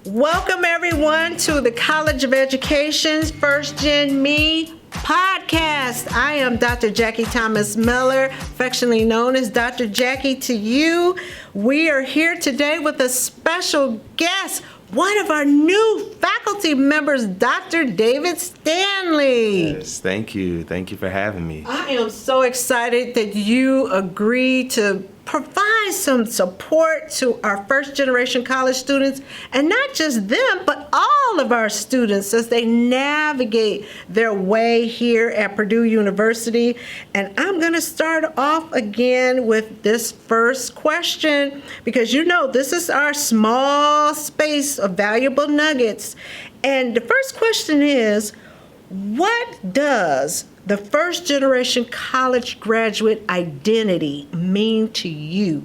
Welcome everyone to the College of Education's First Gen Me podcast. I am Dr. Jackie Thomas Miller, affectionately known as Dr. Jackie to you. We are here today with a special guest, one of our new faculty members, Dr. David Stanley. Yes, thank you. Thank you for having me. I am so excited that you agreed to provide some support to our first generation college students, and not just them, but all of our students as they navigate their way here at Purdue University. And I'm going to start off again with this first question, because you know this is our small space of valuable nuggets. And the first question is, what does the first generation college graduate identity mean to you?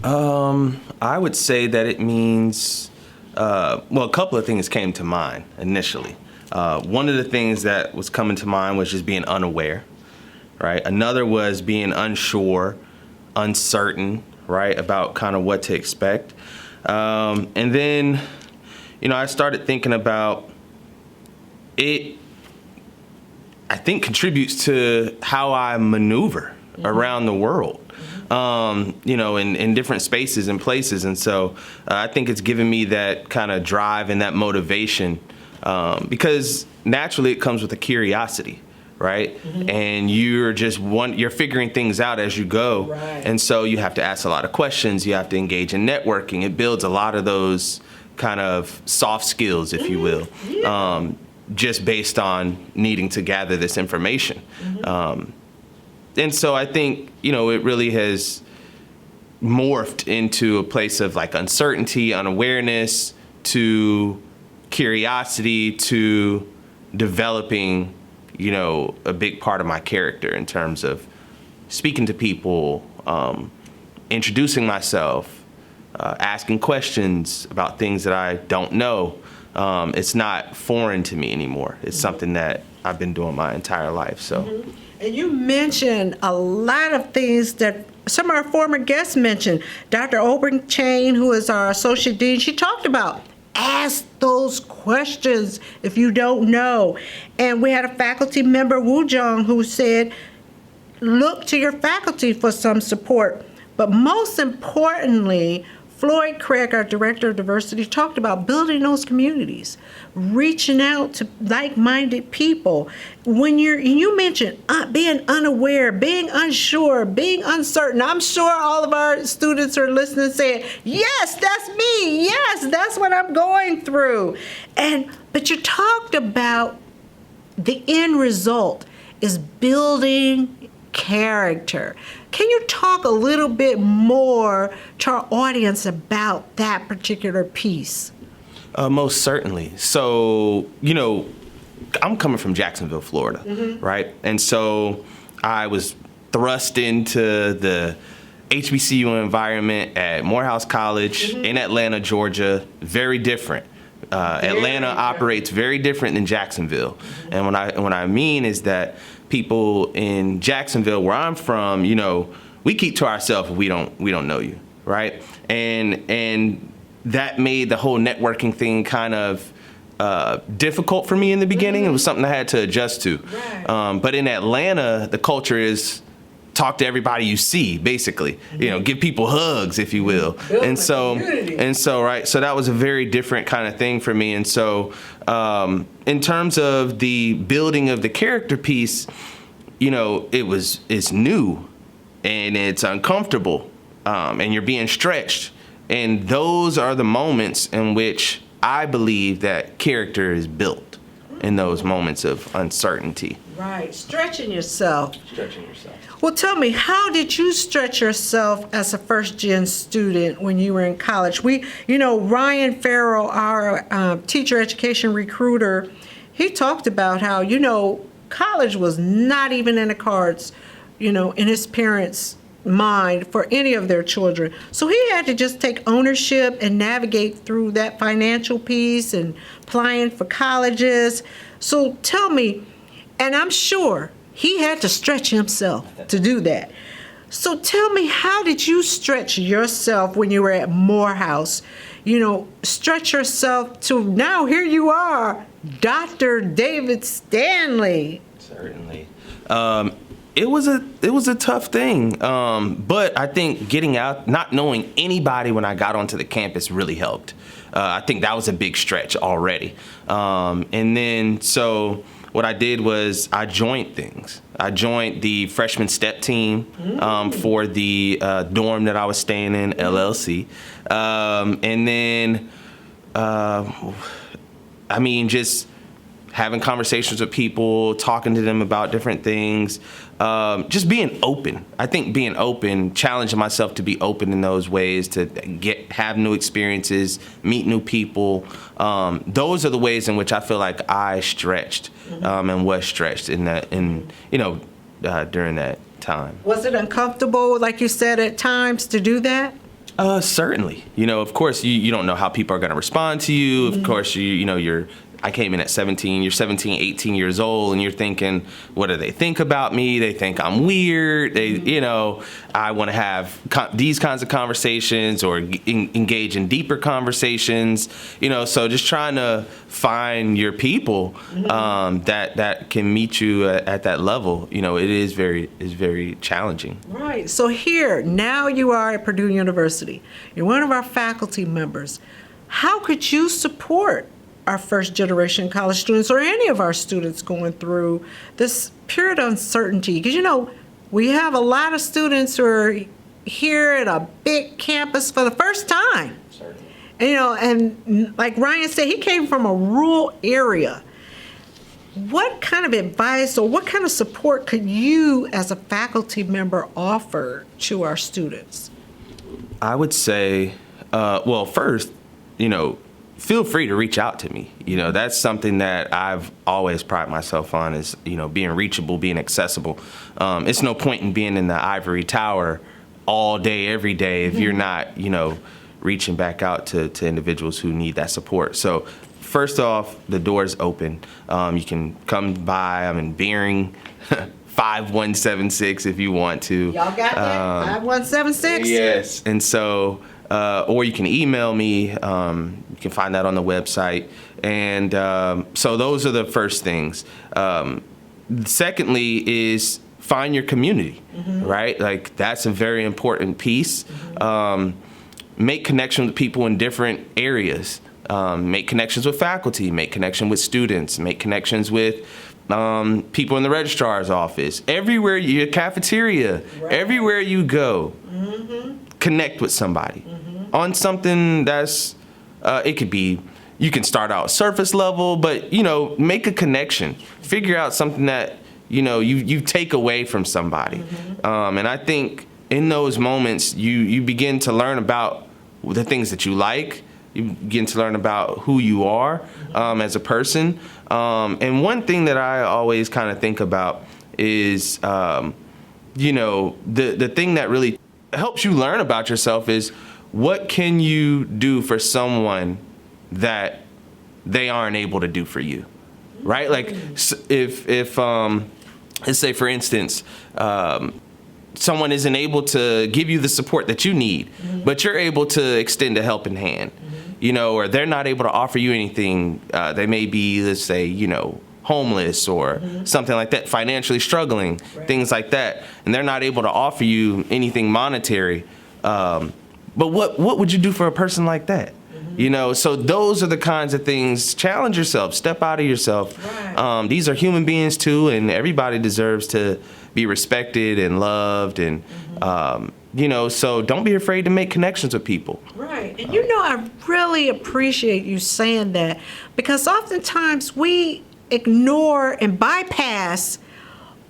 I would say that it means, a couple of things came to mind initially. One of the things that was coming to mind was just being unaware, right? Another was being unsure, uncertain, right, about kind of what to expect. And then, I started thinking about it. I think contributes to how I maneuver around the world, in different spaces and places. And so I think it's given me that kind of drive and that motivation because naturally it comes with a curiosity, right? Mm-hmm. And you're figuring things out as you go. Right. And so you have to ask a lot of questions. You have to engage in networking. It builds a lot of those kind of soft skills, if you will. Yeah. Just based on needing to gather this information. Mm-hmm. And so I think, it really has morphed into a place of like uncertainty, unawareness, to curiosity, to developing, a big part of my character in terms of speaking to people, introducing myself, asking questions about things that I don't know. It's not foreign to me anymore. It's something that I've been doing my entire life. So, And you mentioned a lot of things that some of our former guests mentioned. Dr. Oberchain, who is our associate dean, she talked about ask those questions if you don't know. And we had a faculty member, Woo Jong, who said, look to your faculty for some support. But most importantly, Floyd Craig, our director of diversity, talked about building those communities, reaching out to like-minded people. When you mentioned being unaware, being unsure, being uncertain, I'm sure all of our students are listening saying, yes, that's me. Yes, that's what I'm going through. But you talked about the end result is building character. Can you talk a little bit more to our audience about that particular piece? Most certainly. So, I'm coming from Jacksonville, Florida, mm-hmm. right? And so I was thrust into the HBCU environment at Morehouse College mm-hmm. in Atlanta, Georgia. Very different. Atlanta operates very different than Jacksonville. Mm-hmm. And what I mean is that people in Jacksonville, where I'm from, we keep to ourselves if we don't know you, right? And that made the whole networking thing kind of difficult for me in the beginning. Mm-hmm. It was something I had to adjust to. Right. But in Atlanta, the culture is talk to everybody you see, basically. Mm-hmm. Give people hugs, if you will. And so right. So that was a very different kind of thing for me. And so in terms of the building of the character piece, it's new and it's uncomfortable and you're being stretched. And those are the moments in which I believe that character is built, in those moments of uncertainty. Right. Stretching yourself. Well, tell me, how did you stretch yourself as a first-gen student when you were in college? Ryan Farrell, our teacher education recruiter, he talked about how, college was not even in the cards, in his parents' mind for any of their children. So he had to just take ownership and navigate through that financial piece and applying for colleges. So tell me, and I'm sure he had to stretch himself to do that. So tell me, how did you stretch yourself when you were at Morehouse? Stretch yourself to now here you are, Dr. David Stanley. Certainly. It was a tough thing. But I think getting out, not knowing anybody when I got onto the campus really helped. I think that was a big stretch already. And then, so what I did was I joined things. I joined the freshman step team for the dorm that I was staying in, LLC. And then, just having conversations with people, talking to them about different things, just being open. I think being open, challenging myself to be open in those ways, to have new experiences, meet new people. Those are the ways in which I feel like I stretched and was stretched during that time. Was it uncomfortable, like you said, at times to do that? Certainly. Of course, you don't know how people are going to respond to you. Of course, I came in at 17, you're 17, 18 years old, and you're thinking, what do they think about me? They think I'm weird. I want to have these kinds of conversations or engage in deeper conversations, so just trying to find your people that can meet you at that level, it is very challenging. Right. So here, now you are at Purdue University. You're one of our faculty members. How could you support our first generation college students or any of our students going through this period of uncertainty? Because, we have a lot of students who are here at a big campus for the first time. Certainly. And like Ryan said, he came from a rural area. What kind of advice or what kind of support could you as a faculty member offer to our students? I would say, first, feel free to reach out to me. That's something that I've always prided myself on is, being reachable, being accessible. It's no point in being in the ivory tower all day, every day, if you're not, reaching back out to individuals who need that support. So first off, the door is open. You can come by. I'm in Beering, 5176 if you want to. Y'all got that? 5176? Yes. And so, or you can email me. You can find that on the website. And so those are the first things. Secondly is find your community, right? Like that's a very important piece. Make connections with people in different areas. Make connections with faculty, make connections with students, make connections with people in the registrar's office. Everywhere, your cafeteria, everywhere you go, connect with somebody on something that's, it could be, you can start out surface level, but, make a connection. Figure out something that, you take away from somebody. And I think in those moments, you begin to learn about the things that you like. You begin to learn about who you are as a person. And one thing that I always kind of think about is, the thing that really helps you learn about yourself is what can you do for someone that they aren't able to do for you, right? Like if let's say, for instance, someone isn't able to give you the support that you need, but you're able to extend a helping hand, or they're not able to offer you anything. They may be, let's say, homeless or something like that, financially struggling, things like that, and they're not able to offer you anything monetary. But what would you do for a person like that? So those are the kinds of things. Challenge yourself, step out of yourself. Right. These are human beings too, and everybody deserves to be respected and loved. And, so don't be afraid to make connections with people. Right. And I really appreciate you saying that, because oftentimes we ignore and bypass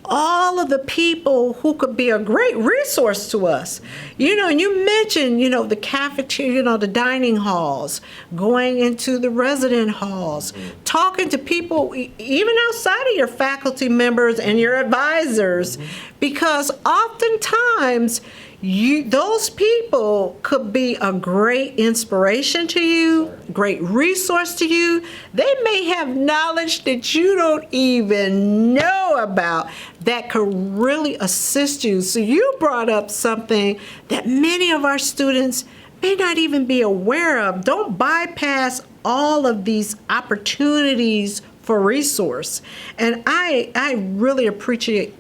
all of the people who could be a great resource to us. And you mentioned, the cafeteria, the dining halls, going into the resident halls, talking to people even outside of your faculty members and your advisors, because oftentimes, those people could be a great inspiration to you, great resource to you. They may have knowledge that you don't even know about that could really assist you. So you brought up something that many of our students may not even be aware of. Don't bypass all of these opportunities for resource. And I really appreciate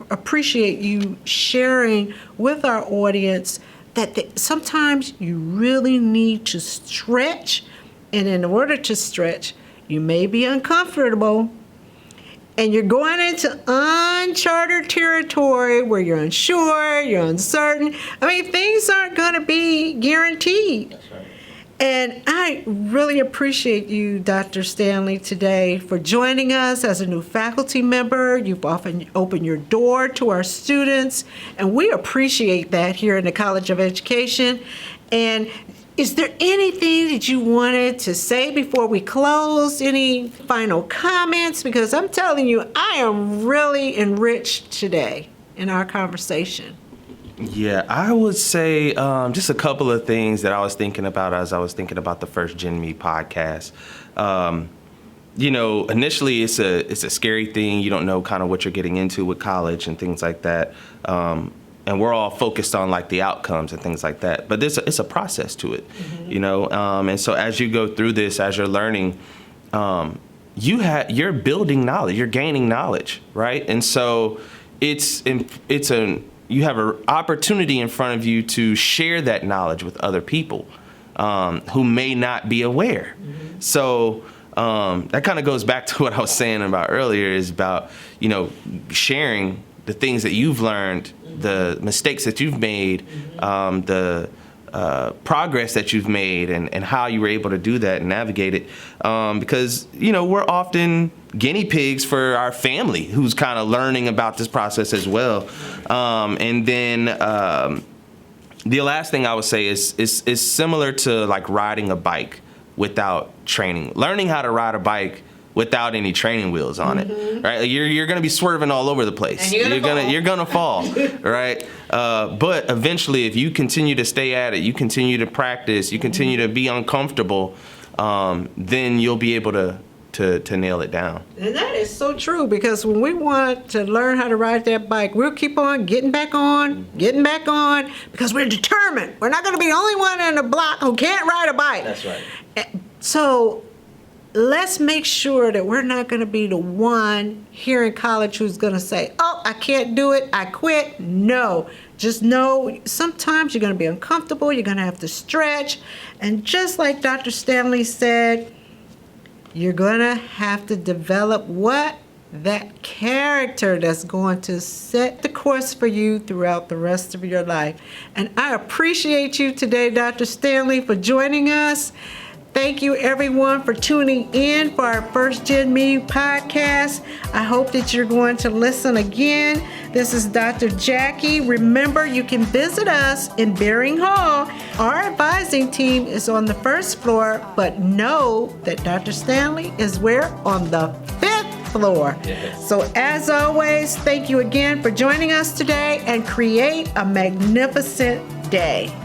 you sharing with our audience that sometimes you really need to stretch, and in order to stretch, you may be uncomfortable, and you're going into uncharted territory where you're unsure, you're uncertain. I mean, things aren't going to be guaranteed. That's right. And I really appreciate you, Dr. Stanley, today for joining us as a new faculty member. You've often opened your door to our students, and we appreciate that here in the College of Education. And is there anything that you wanted to say before we close? Any final comments? Because I'm telling you, I am really enriched today in our conversation. Yeah, I would say just a couple of things that I was thinking about as I was thinking about the first Gen Me podcast. Initially it's a scary thing. You don't know kind of what you're getting into with college and things like that. And we're all focused on like the outcomes and things like that. But it's a process to it, And so as you go through this, as you're learning, you're building knowledge, you're gaining knowledge, right? And so you have an opportunity in front of you to share that knowledge with other people who may not be aware. Mm-hmm. So that kind of goes back to what I was saying about earlier, is about, sharing the things that you've learned, the mistakes that you've made, the progress that you've made, and how you were able to do that and navigate it. Because, we're often guinea pigs for our family who's kind of learning about this process as well. And then the last thing I would say is similar to like riding a bike without training. Learning how to ride a bike without any training wheels on it, right? You're going to be swerving all over the place. And you're gonna fall, right? But eventually, if you continue to stay at it, you continue to practice, you continue to be uncomfortable, then you'll be able to nail it down. And that is so true, because when we want to learn how to ride that bike, we'll keep on getting back on, because we're determined. We're not going to be the only one in the block who can't ride a bike. That's right. So let's make sure that we're not going to be the one here in college who's going to say, oh, I can't do it, I quit. No, just know sometimes you're going to be uncomfortable, you're going to have to stretch. And just like Dr. Stanley said, you're going to have to develop that character that's going to set the course for you throughout the rest of your life. And I appreciate you today, Dr. Stanley, for joining us. Thank you, everyone, for tuning in for our First Gen Me podcast. I hope that you're going to listen again. This is Dr. Jackie. Remember, you can visit us in Beering Hall. Our advising team is on the first floor, but know that Dr. Stanley is where? On the 5th floor. Yes. So as always, thank you again for joining us today, and create a magnificent day.